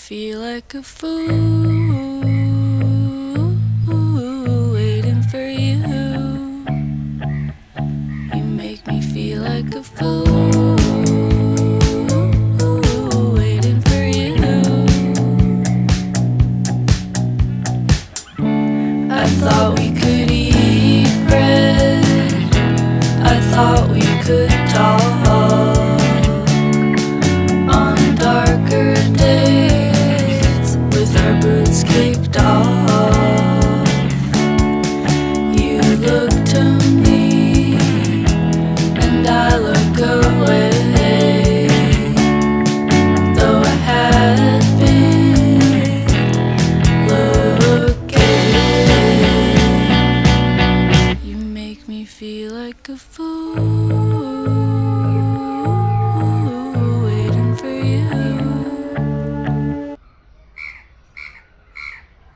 feel like a fool waiting for you. You make me feel like a fool.